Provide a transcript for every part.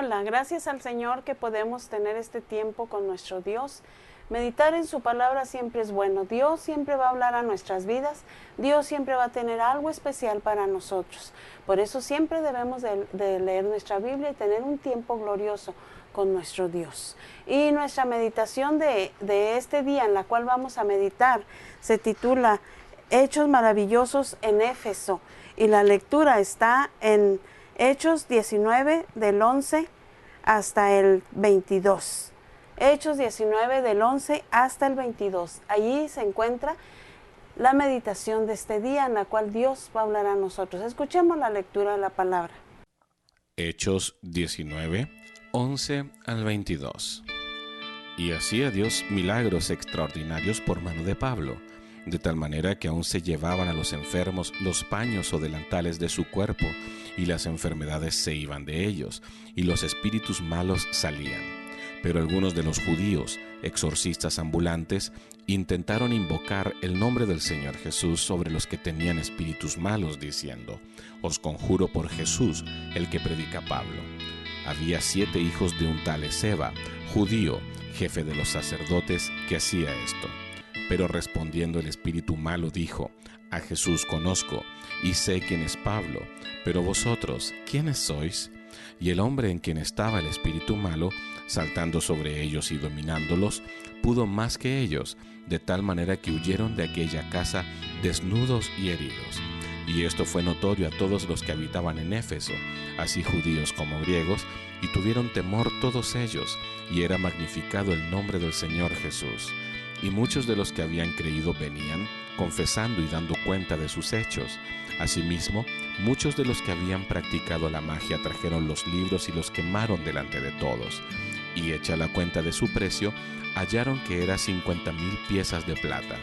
Hola, gracias al Señor que podemos tener este tiempo con nuestro Dios. Meditar en su palabra siempre es bueno. Dios siempre va a hablar a nuestras vidas. Dios siempre va a tener algo especial para nosotros. Por eso siempre debemos de leer nuestra Biblia y tener un tiempo glorioso con nuestro Dios. Y nuestra meditación de este día, en la cual vamos a meditar, se titula Hechos maravillosos en Éfeso. Y la lectura está en Hechos 19 del 11 hasta el 22. Hechos 19 del 11 hasta el 22. Allí se encuentra la meditación de este día en la cual Dios va a hablar a nosotros. Escuchemos la lectura de la palabra. Hechos 19, 11 al 22. Y hacía Dios milagros extraordinarios por mano de Pablo, de tal manera que aún se llevaban a los enfermos los paños o delantales de su cuerpo, y las enfermedades se iban de ellos, y los espíritus malos salían. Pero algunos de los judíos, exorcistas ambulantes, intentaron invocar el nombre del Señor Jesús sobre los que tenían espíritus malos, diciendo: Os conjuro por Jesús, el que predica Pablo. Había 7 hijos de un tal Esceva, judío, jefe de los sacerdotes, que hacía esto. Pero respondiendo el espíritu malo dijo: A Jesús conozco, y sé quién es Pablo, pero vosotros, ¿quiénes sois? Y el hombre en quien estaba el espíritu malo, saltando sobre ellos y dominándolos, pudo más que ellos, de tal manera que huyeron de aquella casa desnudos y heridos. Y esto fue notorio a todos los que habitaban en Éfeso, así judíos como griegos, y tuvieron temor todos ellos, y era magnificado el nombre del Señor Jesús. Y muchos de los que habían creído venían, confesando y dando cuenta de sus hechos. Asimismo, muchos de los que habían practicado la magia trajeron los libros y los quemaron delante de todos. Y hecha la cuenta de su precio, hallaron que era 50,000 piezas de plata.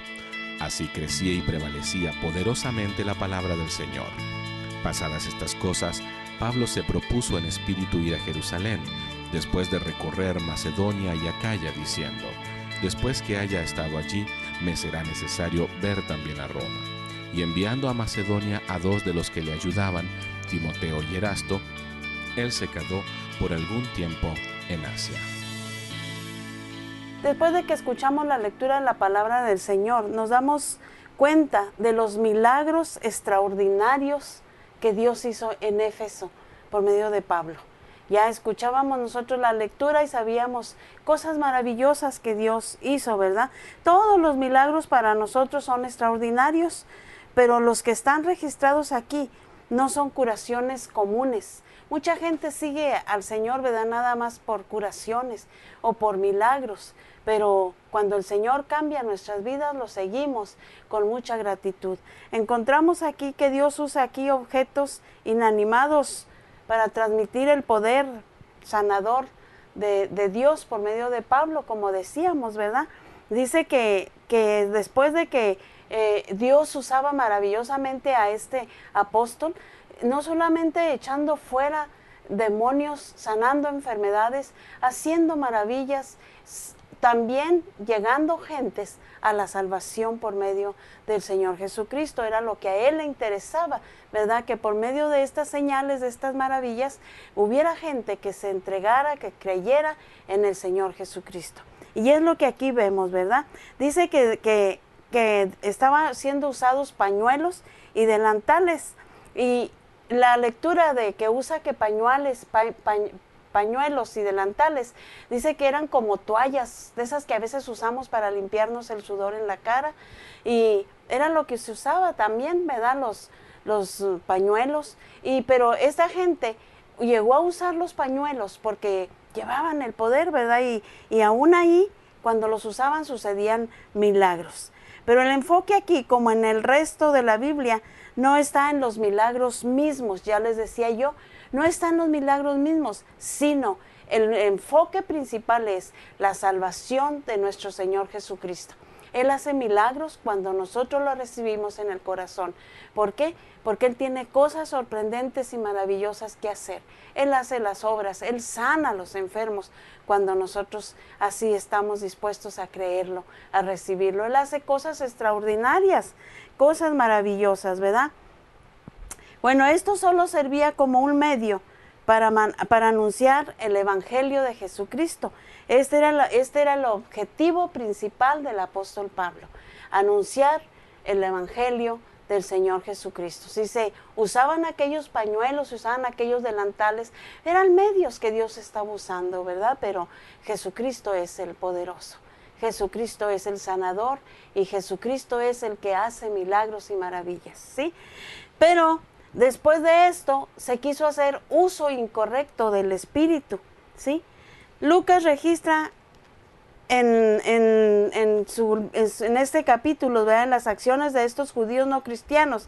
Así crecía y prevalecía poderosamente la palabra del Señor. Pasadas estas cosas, Pablo se propuso en espíritu ir a Jerusalén, después de recorrer Macedonia y Acaya, diciendo: Después que haya estado allí, me será necesario ver también a Roma. Y enviando a Macedonia a 2 de los que le ayudaban, Timoteo y Erasto, él se quedó por algún tiempo en Asia. Después de que escuchamos la lectura de la palabra del Señor, nos damos cuenta de los milagros extraordinarios que Dios hizo en Éfeso por medio de Pablo. Ya escuchábamos nosotros la lectura y sabíamos cosas maravillosas que Dios hizo, ¿verdad? Todos los milagros para nosotros son extraordinarios, pero los que están registrados aquí no son curaciones comunes. Mucha gente sigue al Señor, ¿verdad? Nada más por curaciones o por milagros, pero cuando el Señor cambia nuestras vidas, lo seguimos con mucha gratitud. Encontramos aquí que Dios usa aquí objetos inanimados para transmitir el poder sanador de Dios por medio de Pablo, como decíamos, ¿verdad? Dice que después de que Dios usaba maravillosamente a este apóstol, no solamente echando fuera demonios, sanando enfermedades, haciendo maravillas, también llegando gentes a la salvación por medio del Señor Jesucristo. Era lo que a Él le interesaba, ¿verdad? Que por medio de estas señales, de estas maravillas, hubiera gente que se entregara, que creyera en el Señor Jesucristo. Y es lo que aquí vemos, ¿verdad? Dice que estaban siendo usados pañuelos y delantales. Y la lectura de que usa que pañuelos y delantales, dice que eran como toallas, de esas que a veces usamos para limpiarnos el sudor en la cara, y era lo que se usaba también, ¿verdad? Los pañuelos, pero esta gente llegó a usar los pañuelos porque llevaban el poder, ¿verdad? Y aún ahí, cuando los usaban, sucedían milagros. Pero el enfoque aquí, como en el resto de la Biblia, no está en los milagros mismos, ya les decía yo, no está en los milagros mismos, sino el enfoque principal es la salvación de nuestro Señor Jesucristo. Él hace milagros cuando nosotros lo recibimos en el corazón. ¿Por qué? Porque Él tiene cosas sorprendentes y maravillosas que hacer. Él hace las obras, Él sana a los enfermos cuando nosotros así estamos dispuestos a creerlo, a recibirlo. Él hace cosas extraordinarias, cosas maravillosas, ¿verdad? Bueno, esto solo servía como un medio para anunciar el Evangelio de Jesucristo. Este era el objetivo principal del apóstol Pablo, anunciar el Evangelio del Señor Jesucristo. Si se usaban aquellos pañuelos, se usaban aquellos delantales, eran medios que Dios estaba usando, ¿verdad? Pero Jesucristo es el poderoso, Jesucristo es el sanador y Jesucristo es el que hace milagros y maravillas, ¿sí? Pero después de esto se quiso hacer uso incorrecto del Espíritu, ¿sí? Lucas registra en este capítulo, ¿verdad?, en las acciones de estos judíos no cristianos,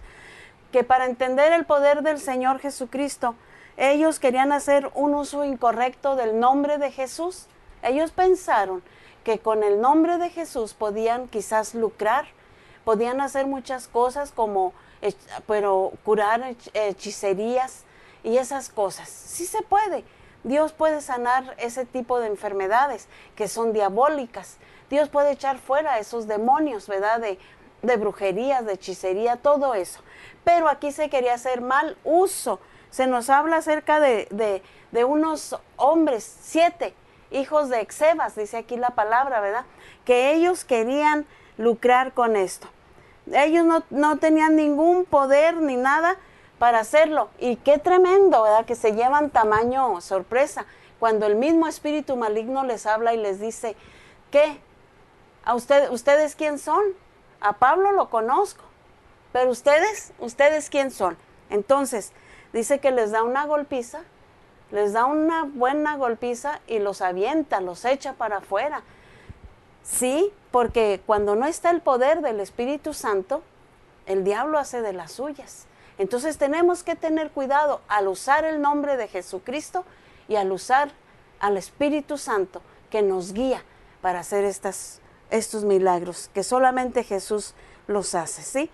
que para entender el poder del Señor Jesucristo, ellos querían hacer un uso incorrecto del nombre de Jesús. Ellos pensaron que con el nombre de Jesús podían quizás lucrar, podían hacer muchas cosas como pero curar hechicerías y esas cosas. Sí se puede. Dios puede sanar ese tipo de enfermedades que son diabólicas. Dios puede echar fuera esos demonios, ¿verdad? De brujerías, de hechicería, todo eso. Pero aquí se quería hacer mal uso. Se nos habla acerca de unos hombres, 7 hijos de Exebas, dice aquí la palabra, ¿verdad? Que ellos querían lucrar con esto. Ellos no tenían ningún poder ni nada para hacerlo. Y qué tremendo, ¿verdad?, que se llevan tamaño sorpresa cuando el mismo espíritu maligno les habla y les dice, ¿qué? ¿Ustedes quién son? A Pablo lo conozco, pero ¿ustedes quién son? Entonces, dice que les da una golpiza, les da una buena golpiza y los avienta, los echa para afuera. Sí, porque cuando no está el poder del Espíritu Santo, el diablo hace de las suyas. Entonces tenemos que tener cuidado al usar el nombre de Jesucristo y al usar al Espíritu Santo que nos guía para hacer estos milagros, que solamente Jesús los hace, ¿sí?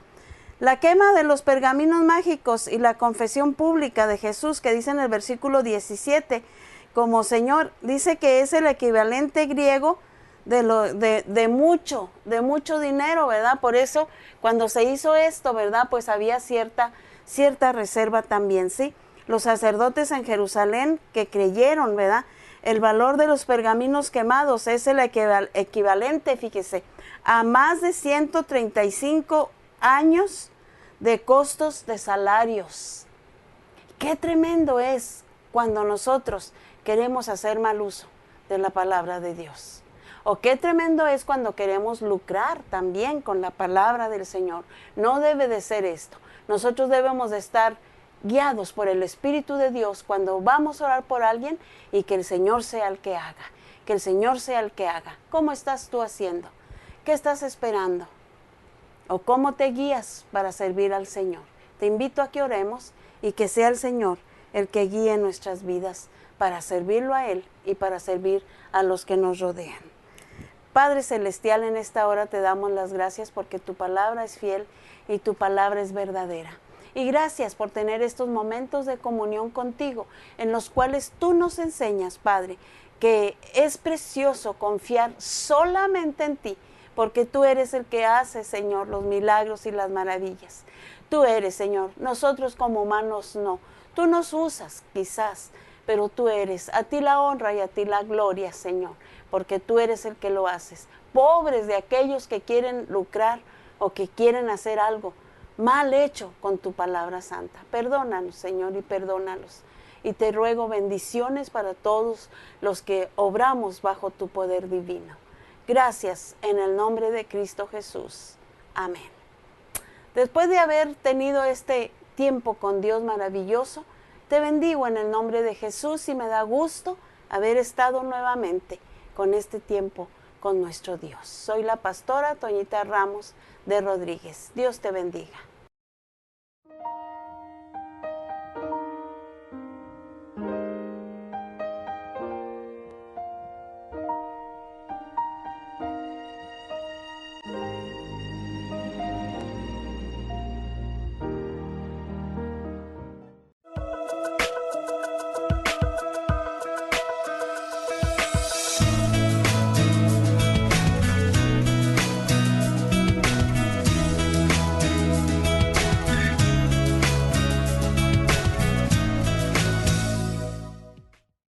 La quema de los pergaminos mágicos y la confesión pública de Jesús, que dice en el versículo 17, como Señor, dice que es el equivalente griego de mucho dinero, ¿verdad? Por eso, cuando se hizo esto, ¿verdad?, pues había cierta reserva también, ¿sí? Los sacerdotes en Jerusalén que creyeron, ¿verdad?, el valor de los pergaminos quemados es el equivalente, fíjese, a más de 135 años de costos de salarios. Qué tremendo es cuando nosotros queremos hacer mal uso de la palabra de Dios. O qué tremendo es cuando queremos lucrar también con la palabra del Señor. No debe de ser esto. Nosotros debemos de estar guiados por el Espíritu de Dios cuando vamos a orar por alguien y que el Señor sea el que haga. Que el Señor sea el que haga. ¿Cómo estás tú haciendo? ¿Qué estás esperando? ¿O cómo te guías para servir al Señor? Te invito a que oremos y que sea el Señor el que guíe nuestras vidas para servirlo a Él y para servir a los que nos rodean. Padre Celestial, en esta hora te damos las gracias porque tu palabra es fiel y tu palabra es verdadera. Y gracias por tener estos momentos de comunión contigo, en los cuales tú nos enseñas, Padre, que es precioso confiar solamente en ti, porque tú eres el que hace, Señor, los milagros y las maravillas. Tú eres, Señor, nosotros como humanos no. Tú nos usas, quizás, pero tú eres. A ti la honra y a ti la gloria, Señor, porque tú eres el que lo haces. Pobres de aquellos que quieren lucrar o que quieren hacer algo mal hecho con tu palabra santa. Perdónanos, Señor, y perdónalos. Y te ruego bendiciones para todos los que obramos bajo tu poder divino. Gracias en el nombre de Cristo Jesús. Amén. Después de haber tenido este tiempo con Dios maravilloso, te bendigo en el nombre de Jesús y me da gusto haber estado nuevamente con este tiempo con nuestro Dios. Soy la pastora Toñita Ramos de Rodríguez. Dios te bendiga.